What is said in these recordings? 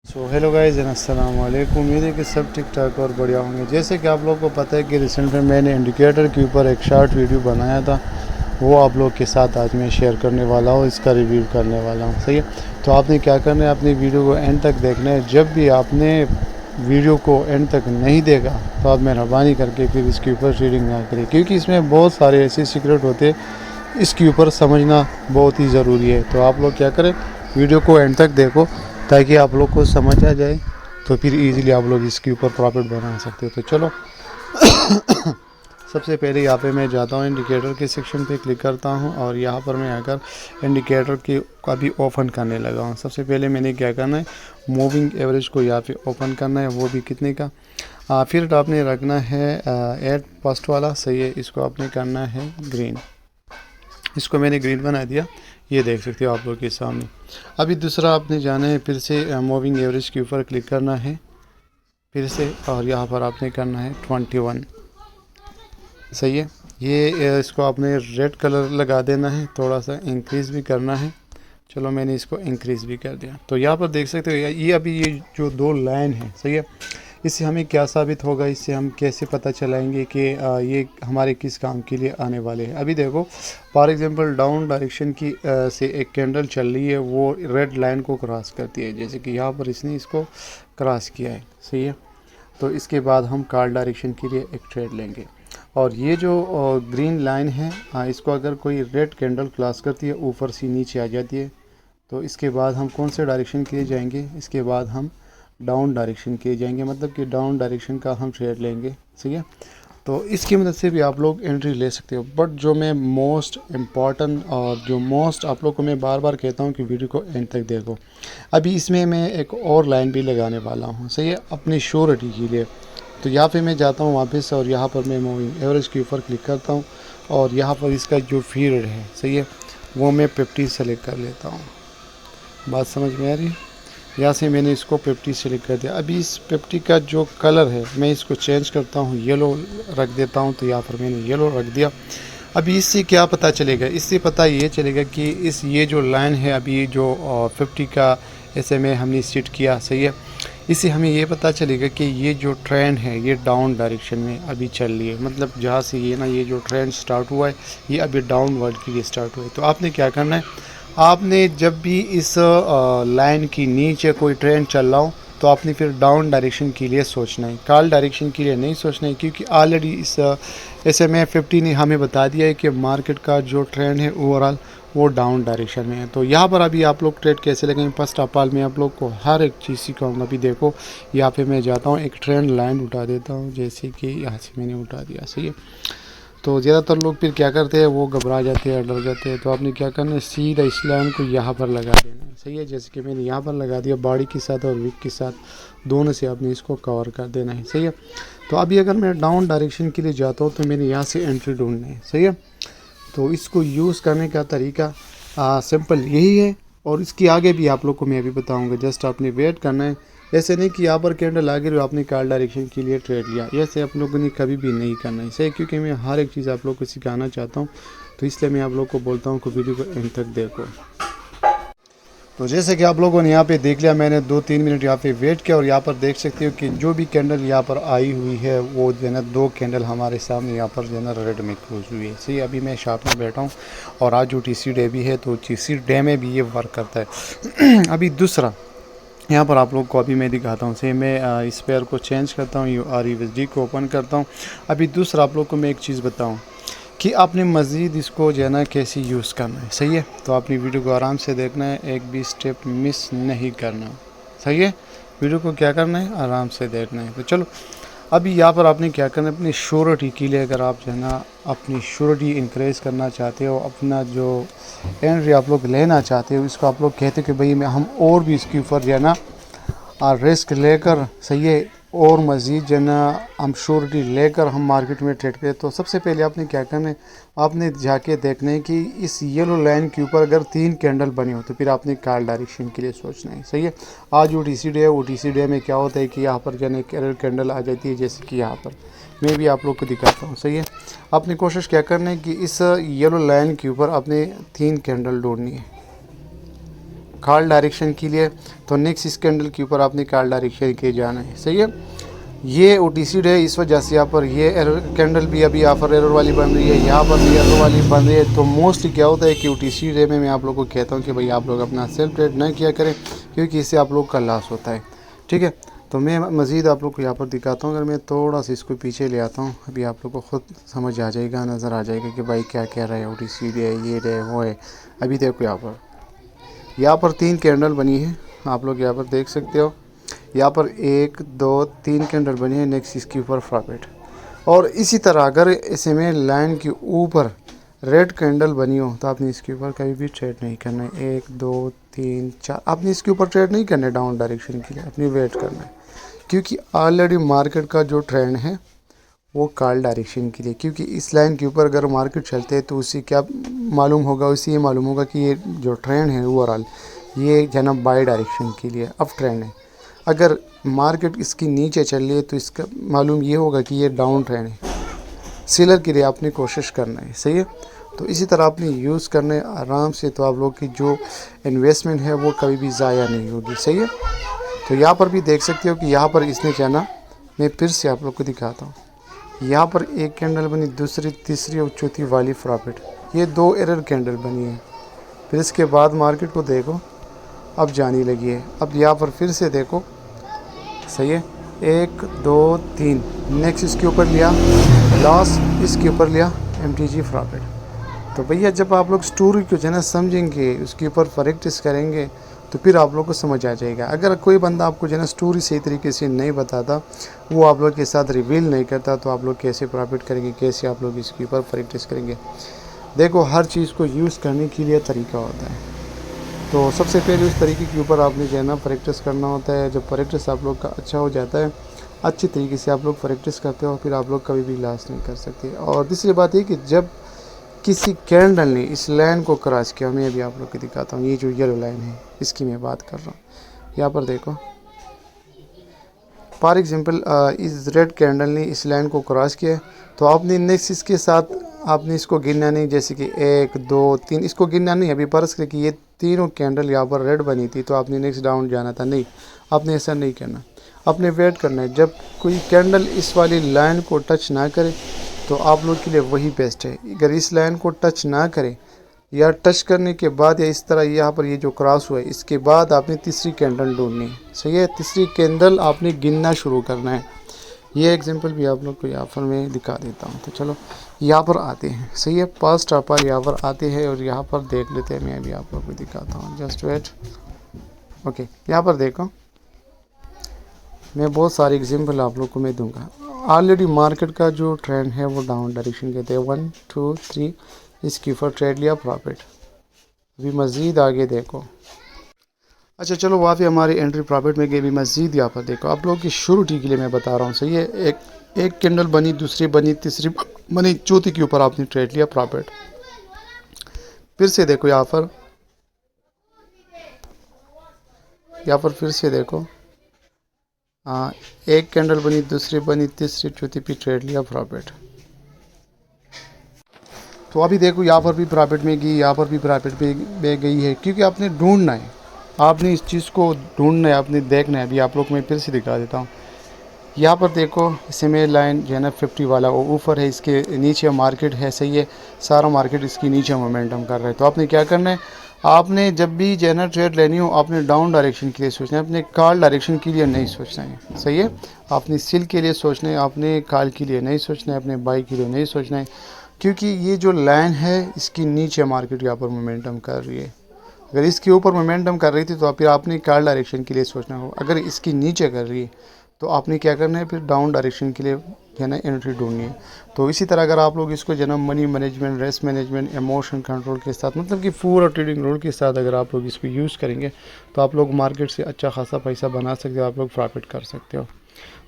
Hello guys अस्सलाम वालेकुम। उम्मीद है कि सब ठीक ठाक और बढ़िया होंगे। जैसे कि आप लोगों को पता है कि रिसेंट में मैंने इंडिकेटर के ऊपर एक शॉर्ट वीडियो बनाया था, वो आप लोग के साथ आज मैं शेयर करने वाला हूँ, इसका रिव्यू करने वाला हूँ। सही है, तो आपने क्या करना है, अपनी वीडियो को एंड तक देखना है। जब भी आपने वीडियो को एंड तक नहीं देखा तो आप मेहरबानी करके फिर इसके ऊपर रीडिंग ना करें, क्योंकि इसमें बहुत सारे ऐसे सीक्रेट होते हैं, इसके ऊपर समझना बहुत ही ज़रूरी है। तो आप लोग क्या करें, वीडियो को एंड तक देखो ताकि आप लोग को समझ आ जाए, तो फिर इजीली आप लोग इसके ऊपर प्रॉफिट बना सकते हो। तो चलो सबसे पहले यहाँ पे मैं जाता हूँ, इंडिकेटर के सेक्शन पे क्लिक करता हूँ और यहाँ पर मैं आकर इंडिकेटर के का भी ओपन करने लगा हूँ। सबसे पहले मैंने क्या करना है, मूविंग एवरेज को यहाँ पे ओपन करना है, वो भी कितने का, फिर आपने रखना है एड फर्स्ट वाला। सही है, इसको आपने करना है ग्रीन। इसको मैंने ग्रीन बना दिया, ये देख सकते हो आप लोग के सामने। अभी दूसरा आपने जाना है, फिर से मूविंग एवरेज के ऊपर क्लिक करना है फिर से, और यहाँ पर आपने करना है 21। सही है, ये इसको आपने रेड कलर लगा देना है, थोड़ा सा इंक्रीज़ भी करना है। चलो मैंने इसको इंक्रीज़ भी कर दिया। तो यहाँ पर देख सकते हो ये अभी ये जो दो लाइन है, सही है, इससे हमें क्या साबित होगा, इससे हम कैसे पता चलाएंगे कि ये हमारे किस काम के लिए आने वाले हैं। अभी देखो फॉर एग्जांपल डाउन डायरेक्शन की से एक कैंडल चल रही है, वो रेड लाइन को क्रॉस करती है, जैसे कि यहाँ पर इसने इसको क्रॉस किया है। सही है, तो इसके बाद हम कॉल डायरेक्शन के लिए एक ट्रेड लेंगे। और ये जो ग्रीन लाइन है, इसको अगर कोई रेड कैंडल क्रॉस करती है, ऊपर से नीचे आ जाती है, तो इसके बाद हम कौन से डायरेक्शन के लिए जाएंगे, इसके बाद हम डाउन डायरेक्शन के जाएंगे, मतलब कि डाउन डायरेक्शन का हम ट्रेड लेंगे। ठीक है, तो इसकी मदद से भी आप लोग एंट्री ले सकते हो। बट जो मैं मोस्ट इम्पॉर्टेंट और जो मोस्ट आप लोग को मैं बार बार कहता हूँ कि वीडियो को एंड तक देखो। अभी इसमें मैं एक और लाइन भी लगाने वाला हूँ, सही है, अपनी श्योरिटी के लिए। तो यहाँ पे मैं जाता हूँ वापस और यहाँ पर मैं मूविंग एवरेज के ऊपर क्लिक करता हूँ और यहाँ पर इसका जो पीरियड है, सही है, वो मैं 50 सेलेक्ट कर लेता हूँ। बात समझ में आ रही है? यहाँ से मैंने इसको 50 सेलेक्ट कर दिया। अभी इस 50 का जो कलर है मैं इसको चेंज करता हूँ, येलो रख देता हूँ। तो यहाँ पर मैंने येलो रख दिया। अभी इससे क्या पता चलेगा, इससे पता ये चलेगा कि ये जो लाइन है, अभी जो 50 का SMA हमने सेट किया, सही है, इससे हमें ये पता चलेगा कि ये जो ट्रेंड है ये डाउन डायरेक्शन में अभी चल रही है। मतलब जहाँ से ये जो ट्रेंड स्टार्ट हुआ है, ये अभी डाउनवर्ड के लिए स्टार्ट हुआ है। तो आपने क्या करना है, आपने जब भी इस लाइन की नीचे कोई ट्रेंड चल रहा हो, तो आपने फिर डाउन डायरेक्शन के लिए सोचना है, कॉल डायरेक्शन के लिए नहीं सोचना है, क्योंकि ऑलरेडी इस SMA 50 ने हमें बता दिया है कि मार्केट का जो ट्रेंड है ओवरऑल वो डाउन डायरेक्शन में है। तो यहाँ पर अभी आप लोग ट्रेड कैसे लगेंगे, फर्स्ट ऑफ ऑल मैं आप लोग को हर एक चीज़ सिखाऊंगा। अभी देखो यहाँ पे मैं जाता हूँ, एक ट्रेंड लाइन उठा देता हूँ, जैसे कि यहाँ से मैंने उठा दिया, सही है। तो ज़्यादातर लोग फिर क्या करते हैं, वो घबरा जाते हैं, डर जाते हैं। तो आपने क्या करना है, सीधा इस लाइन को यहाँ पर लगा देना है, सही है, जैसे कि मैंने यहाँ पर लगा दिया। बॉडी के साथ और विक के साथ दोनों से आपने इसको कवर कर देना है, सही है। तो अभी अगर मैं डाउन डायरेक्शन के लिए जाता हूँ तो मैंने यहाँ से एंट्री ढूंढनी है, सही है। तो इसको यूज़ करने का तरीका सिंपल यही है, और इसके आगे भी आप लोग को मैं अभी बताऊँगा। जस्ट आपने वेट करना है, ऐसे नहीं कि यहाँ पर कैंडल आ गई और आपने कॉल डायरेक्शन के लिए ट्रेड लिया, ऐसे आप लोगों ने कभी भी नहीं करना है, सही। क्योंकि मैं हर एक चीज़ आप लोग को सिखाना चाहता हूँ, तो इसलिए मैं आप लोग को बोलता हूँ कि वीडियो को एंड तक देखो। तो जैसे कि आप लोगों ने यहाँ पे देख लिया, मैंने 2-3 मिनट यहाँ पे वेट किया और यहाँ पर देख सकते हो कि जो भी कैंडल यहाँ पर आई हुई है, वो जो है ना 2 कैंडल हमारे सामने यहाँ पर जो है ना रेड में क्लोज हुई है। सही, अभी मैं शॉप में बैठा हूँ और आज जो TC डे भी है, तो TC डे में भी ये वर्क करता है। अभी दूसरा यहाँ पर आप लोग को अभी मैं दिखाता हूँ। सही, मैं इस पेयर को चेंज करता हूँ, USD को ओपन करता हूँ। अभी दूसरा आप लोग को मैं एक चीज़ बताऊँ कि आपने मज़ीद इसको जो है ना कैसे यूज़ करना है, सही है। तो आपने वीडियो को आराम से देखना है, एक भी स्टेप मिस नहीं करना, सही है। वीडियो को क्या करना है, आराम से देखना है। तो चलो अभी यहाँ पर आपने क्या करना है, अपनी श्योरिटी के लिए, अगर आप जो है ना अपनी श्योरिटी इंक्रीज़ करना चाहते हो, अपना जो एंट्री आप लोग लेना चाहते हो, इसको आप लोग कहते हो कि भाई मैं हम और भी इसके ऊपर जो है ना रिस्क लेकर, सही है, और मज़ीद जो है ना हम श्योरिटी लेकर हम मार्केट में ट्रेड करें। तो सबसे पहले आपने क्या करना है, आपने जाके देखना है कि इस येलो लाइन के ऊपर अगर 3 कैंडल बने हो, तो फिर आपने कॉल डायरेक्शन के लिए सोचना है, सही है। आज OTC डे है, OTC डे में क्या होता है कि यहाँ पर जो है कैंडल आ जाती है, जैसे कि यहाँ पर मैं भी आप लोग को दिखाता हूँ, सही है। आपने कोशिश क्या करना है कि इस येलो लाइन के ऊपर आपने 3 कैंडल ढूंढनी है, कॉल डायरेक्शन के लिए, तो नेक्स्ट इस कैंडल के ऊपर आपने कॉल डायरेक्शन के जाना है। सही है, ये OTC डे इस वजह से यहाँ पर ये एरर कैंडल भी अभी यहाँ पर एरर वाली बन रही है, यहाँ पर भी एरर वाली बन रही है। तो मोस्टली क्या होता है कि OTC डे में मैं आप लोगों को कहता हूँ कि भाई आप लोग अपना सेल ट्रेड ना किया करें, क्योंकि इससे आप लोग का लॉस होता है। ठीक है, तो मैं मज़ीद आप लोग को यहाँ पर दिखाता हूँ। अगर मैं थोड़ा सा इसको पीछे ले आता हूँ, अभी आप लोग को ख़ुद समझ आ जाएगा, नज़र आ जाएगा कि भाई क्या कह रहा है, OTC डे ये डे वो है। अभी देखो यहाँ पर 3 कैंडल बनी है, आप लोग यहाँ पर देख सकते हो। यहाँ पर 1 2 3 कैंडल बनी है, नेक्स्ट इसके ऊपर प्रॉफिट। और इसी तरह अगर SMA लाइन के ऊपर रेड कैंडल बनी हो तो आपने इसके ऊपर कभी भी ट्रेड नहीं करना है। 1 2 3 4 आपने इसके ऊपर ट्रेड नहीं करना है डाउन डायरेक्शन के लिए, अपनी वेट करना है, क्योंकि ऑलरेडी मार्केट का जो ट्रेंड है वो कॉल डायरेक्शन के लिए। क्योंकि इस लाइन के ऊपर अगर मार्केट चलते हैं तो उससे क्या मालूम होगा, उससे ये मालूम होगा कि ये जो ट्रेंड है ओवरऑल ये जो ना बाय डायरेक्शन के लिए अप ट्रेंड है। अगर मार्केट इसकी नीचे चल रही है तो इसका मालूम ये होगा कि ये डाउन ट्रेंड है, सेलर के लिए आपने कोशिश करना है। सही है, तो इसी तरह आपने यूज़ करना है आराम से, तो आप लोग की जो इन्वेस्टमेंट है वो कभी भी ज़ाया नहीं होगी। सही है, तो यहाँ पर भी देख सकते हो कि यहाँ पर इसने क्या ना, मैं फिर से आप लोग को दिखाता हूँ। यहाँ पर 1 कैंडल बनी, दूसरी तीसरी और चौथी वाली प्रॉफिट, ये 2 एरर कैंडल बनी है। फिर इसके बाद मार्केट को देखो अब जाने लगी है। अब यहाँ पर फिर से देखो, सही है, 1 2 3 नेक्स्ट इसके ऊपर लिया लॉस, इसके ऊपर लिया MTG प्रॉफिट। तो भैया जब आप लोग स्टोरी को जो है ना समझेंगे, उसके ऊपर प्रैक्टिस करेंगे, तो फिर आप लोग को समझ आ जाएगा। अगर कोई बंदा आपको जो है ना स्टोरी सही तरीके से नहीं बताता, वो आप लोग के साथ रिवील नहीं करता, तो आप लोग कैसे प्रॉफिट करेंगे, कैसे आप लोग इसके ऊपर प्रैक्टिस करेंगे। देखो हर चीज़ को यूज़ करने के लिए तरीका होता है, तो सबसे पहले उस तरीके के ऊपर आपने जो है ना प्रैक्टिस करना होता है। जब प्रैक्टिस आप लोग का अच्छा हो जाता है, अच्छी तरीके से आप लोग प्रैक्टिस करते हो, फिर आप लोग कभी भी लॉस नहीं कर सकते। और दूसरी बात ये कि जब किसी कैंडल ने इस लाइन को क्रॉस किया, मैं अभी आप लोग को दिखाता हूँ, ये जो येलो लाइन है इसकी मैं बात कर रहा हूँ। यहाँ पर देखो फॉर एग्जांपल इस रेड कैंडल ने इस लाइन को क्रॉस किया, तो आपने नेक्स्ट इसके साथ आपने इसको गिनना नहीं, जैसे कि 1 2 3 इसको गिनना नहीं। अभी फर्ज करें कि ये तीनों कैंडल यहाँ पर रेड बनी थी, तो आपने नेक्स्ट डाउन जाना था, नहीं, आपने ऐसा नहीं करना, आपने वेट करना है। जब कोई कैंडल इस वाली लाइन को टच ना करे तो आप लोग के लिए वही बेस्ट है। अगर इस लाइन को टच ना करे या टच करने के बाद या इस तरह यहाँ पर ये जो क्रॉस हुआ है, इसके बाद आपने तीसरी कैंडल ढूंढनी है। सही है, तीसरी कैंडल आपने गिनना शुरू करना है। ये एग्जांपल भी आप लोग को यहाँ पर मैं दिखा देता हूँ। तो चलो यहाँ पर आते हैं। सही है, फर्स्ट पर यहाँ पर आते हैं और यहाँ पर देख लेते हैं। मैं अभी आप लोग को दिखाता हूँ, जस्ट वेट। ओके, यहाँ पर देखो, मैं बहुत सारे एग्जांपल आप लोग को मैं दूंगा। ऑलरेडी मार्केट का जो ट्रेंड है वो डाउन डायरेक्शन कहते हैं। 1 2 3 इसके ऊपर ट्रेड लिया प्रॉफिट। अभी मज़ीद आगे देखो, अच्छा चलो वहाँ पे हमारी एंट्री प्रॉफिट में गई। भी मज़ीद यहाँ पर देखो, आप लोगों की शुरुआती के लिए मैं बता रहा हूँ। सही है, एक कैंडल बनी, दूसरी बनी, तीसरी बनी, चौथी के ऊपर आपने ट्रेड लिया प्रॉफिट। फिर से देखो यहाँ पर फिर से देखो, एक कैंडल बनी, दूसरी बनी, तीसरी चौथी पे ट्रेड लिया प्रॉफिट। तो अभी देखो यहाँ पर भी प्रॉफिट में गई, यहाँ पर भी प्रॉफिट में गई है, क्योंकि आपने ढूंढना है, आपने इस चीज़ को ढूंढना है, आपने देखना है। अभी आप लोग मैं फिर से दिखा देता हूँ। यहाँ पर देखो SMA लाइन जो है ना 50 वाला वो ऊपर है, इसके नीचे मार्केट है। सही है, सारा मार्केट इसकी नीचे मोमेंटम कर रहा है। तो आपने क्या करना है, आपने जब भी जो है ना ट्रेड लेनी हो, आपने डाउन डायरेक्शन के लिए सोचना है, अपने कॉल डायरेक्शन के लिए नहीं सोचना है। सही है, आपने सेल के लिए सोचना है, आपने कॉल के लिए नहीं सोचना है, अपने बाई के लिए नहीं सोचना है, क्योंकि ये जो लाइन है इसकी नीचे मार्केट यहाँ पर मोमेंटम कर रही है। अगर इसके ऊपर मोमेंटम कर रही थी तो फिर आपने कॉल डायरेक्शन के लिए सोचना हो। अगर इसकी नीचे कर रही है तो आपने क्या करना है, फिर डाउन डायरेक्शन के लिए है ना एंट्री ढूंढनी है। तो इसी तरह अगर आप लोग इसको जो है money management, risk management, emotion control के साथ, मतलब कि पूरा ट्रेडिंग रूल के साथ अगर आप लोग इसको यूज़ करेंगे तो आप लोग मार्केट से अच्छा खासा पैसा बना सकते हो, आप लोग प्रॉफिट कर सकते हो।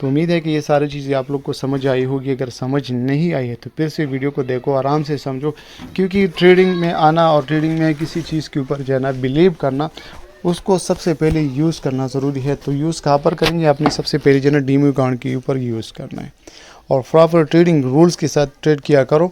तो उम्मीद है कि ये सारी चीज़ें आप लोग को समझ आई होगी। अगर समझ नहीं आई है तो फिर से वीडियो को देखो, आराम से समझो, क्योंकि ट्रेडिंग में आना और ट्रेडिंग में किसी चीज़ के ऊपर जो है ना बिलीव करना, उसको सबसे पहले यूज़ करना ज़रूरी है। तो यूज़ कहाँ पर करेंगे, अपनी सबसे पहले जो है ना डीमो अकाउंट के ऊपर यूज़ करना है। और प्रॉपर ट्रेडिंग रूल्स के साथ ट्रेड किया करो,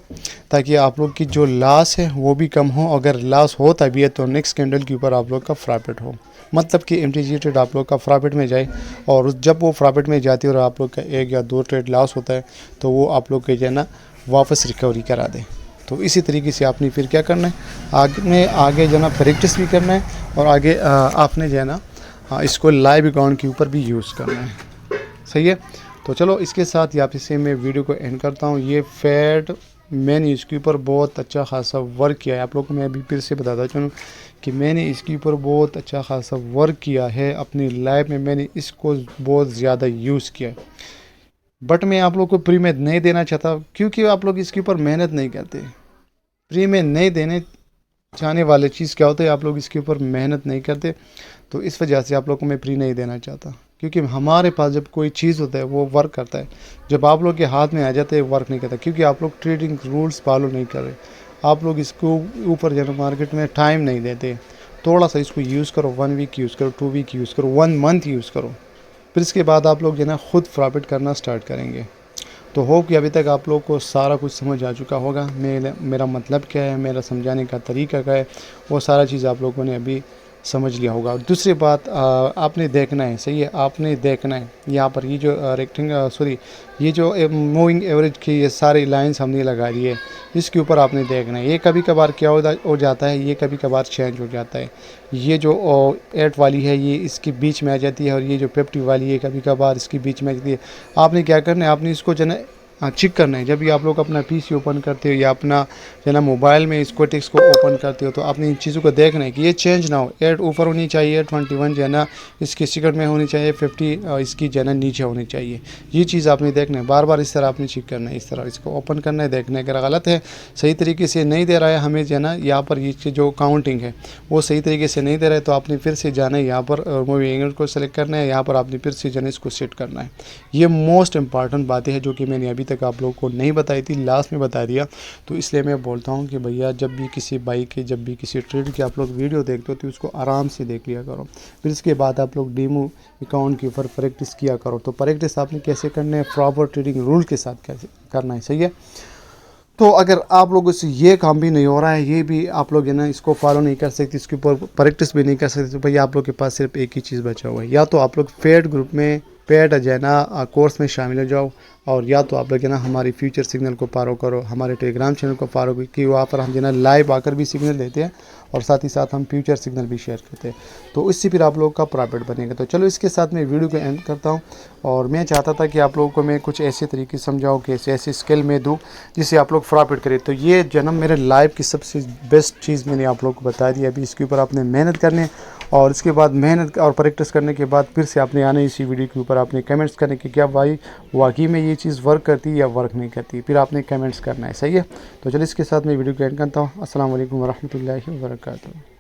ताकि आप लोग की जो लॉस है वो भी कम हो। अगर लॉस होता भी है तो नेक्स्ट कैंडल के ऊपर आप लोग का प्रॉफिट हो, मतलब कि MTG ट्रेड आप लोग का प्रॉफिट में जाए। और जब वो प्रॉफिट में जाती है और आप लोग का 1 या 2 ट्रेड लॉस होता है तो वो आप लोग के जो है ना वापस रिकवरी करा दे। तो इसी तरीके से आपने फिर क्या करना है, आगे जो है ना प्रैक्टिस भी करना है, और आगे आपने जो है ना इसको लाइव अकाउंट के ऊपर भी यूज़ करना है। सही है। तो चलो इसके साथ यहाँ पे से मैं वीडियो को एंड करता हूँ। ये फैट मैंने इसके ऊपर बहुत अच्छा खासा वर्क किया है। आप लोग को मैं अभी फिर से बताता चलूँ कि मैंने इसके ऊपर बहुत अच्छा खासा वर्क किया है अपनी लाइफ में। मैंने इसको बहुत ज़्यादा यूज़ किया है, बट मैं आप लोग को फ्री में नहीं देना चाहता, क्योंकि आप लोग इसके ऊपर मेहनत नहीं करते। फ्री में नहीं देने चाहने वाले चीज़ क्या होता है, आप लोग इसके ऊपर मेहनत नहीं करते। तो इस वजह से आप लोग को मैं फ्री नहीं देना चाहता, क्योंकि हमारे पास जब कोई चीज़ होता है वो वर्क करता है, जब आप लोग के हाथ में आ जाते हैं वर्क नहीं करता, क्योंकि आप लोग ट्रेडिंग रूल्स फॉलो नहीं कर रहे। आप लोग इसको ऊपर जो मार्केट में टाइम नहीं देते। थोड़ा सा इसको यूज़ करो, 1 वीक यूज़ करो, 2 वीक यूज़ करो, 1 मंथ यूज़ करो, फिर इसके बाद आप लोग जो है ना खुद प्रॉफिट करना स्टार्ट करेंगे। तो होप कि अभी तक आप लोग को सारा कुछ समझ आ चुका होगा। मेरा मतलब क्या है, मेरा समझाने का तरीका क्या है, वो सारा चीज़ आप लोगों ने अभी समझ लिया होगा। और दूसरी बात आपने देखना है, सही है, आपने देखना है यहाँ पर ये जो ये जो मूविंग एवरेज की ये सारी लाइंस हमने लगा दी है, इसके ऊपर आपने देखना है। ये कभी कभार क्या हो जाता है, ये कभी कभार चेंज हो जाता है। ये जो 8 वाली है ये इसके बीच में आ जाती है, और ये जो 50 वाली है कभी कभार इसके बीच में आ जाती है। आपने क्या करना है, आपने इसको जो है चेक करना है। जब भी आप लोग अपना PC ओपन करते हो या अपना जो है ना मोबाइल में इसको टेक्स्ट को ओपन करते हो, तो आपने इन चीज़ों को देखना है कि ये चेंज ना हो। 8 ऊपर होनी चाहिए, 21 जो है ना इसकी सिकट में होनी चाहिए, 50 इसकी जो है ना नीचे होनी चाहिए। ये चीज़ आपने देखना है, बार बार इस तरह आपने चेक करना है, इस तरह इसको ओपन करना है, देखना है। अगर गलत है, सही तरीके से नहीं दे रहा है हमें जो है ना यहाँ पर ये जो काउंटिंग है वो सही तरीके से नहीं दे रहा है, तो आपने फिर से जाना है यहाँ पर मूविंग एवरेज को सेलेक्ट करना है, यहाँ पर आपने फिर से जो है इसको सेट करना है। ये मोस्ट इंपॉर्टेंट बातें हैं जो कि मैंने अभी तक आप लोगों को नहीं बताई थी, लास्ट में बता दिया। तो इसलिए मैं बोलता हूँ कि भैया जब भी किसी बाइक के, जब भी किसी ट्रेड की आप लोग वीडियो देखते हो तो उसको आराम से देख लिया करो। फिर इसके बाद आप लोग डेमो अकाउंट के ऊपर प्रैक्टिस किया करो। तो प्रैक्टिस आपने कैसे करना है, प्रॉपर ट्रेडिंग रूल के साथ कैसे करना है, सही है। तो अगर आप लोगों से ये काम भी नहीं हो रहा है, ये भी आप लोग है ना इसको फॉलो नहीं कर सकते, इसके ऊपर प्रैक्टिस भी नहीं कर सकते, तो भैया आप लोग के पास सिर्फ एक ही चीज़ बचा हुआ है। या तो आप लोग पेड ग्रुप में, पेड जो है ना कोर्स में शामिल हो जाओ, और या तो आप लोग है ना हमारी फ्यूचर सिग्नल को फॉलो करो, हमारे टेलीग्राम चैनल को फॉलो करो, कि वहाँ पर हम जो है ना लाइव आकर भी सिग्नल देते हैं, और साथ ही साथ हम फ्यूचर सिग्नल भी शेयर करते हैं। तो इससे फिर आप लोगों का प्रॉफिट बनेगा। तो चलो इसके साथ मैं वीडियो को एंड करता हूँ। और मैं चाहता था कि आप लोगों को मैं कुछ ऐसे तरीके समझाऊँ, कि ऐसे स्किल में दूँ जिससे आप लोग प्रॉफिट करें। तो ये जन्म मेरे लाइफ की सबसे बेस्ट चीज़ मैंने आप लोगों को बता दी। अभी इसके ऊपर आपने मेहनत करने, और इसके बाद मेहनत और प्रैक्टिस करने के बाद फिर से आपने आना इसी वीडियो के ऊपर आपने कमेंट्स करने कि क्या भाई वाकई में ये चीज़ वर्क करती है या वर्क नहीं करती, फिर आपने कमेंट्स करना है, सही है। तो चलिए इसके साथ मैं वीडियो को एंड करता हूँ। अस्सलाम वालेकुम वरहमतुल्लाहि वबरकातुहू।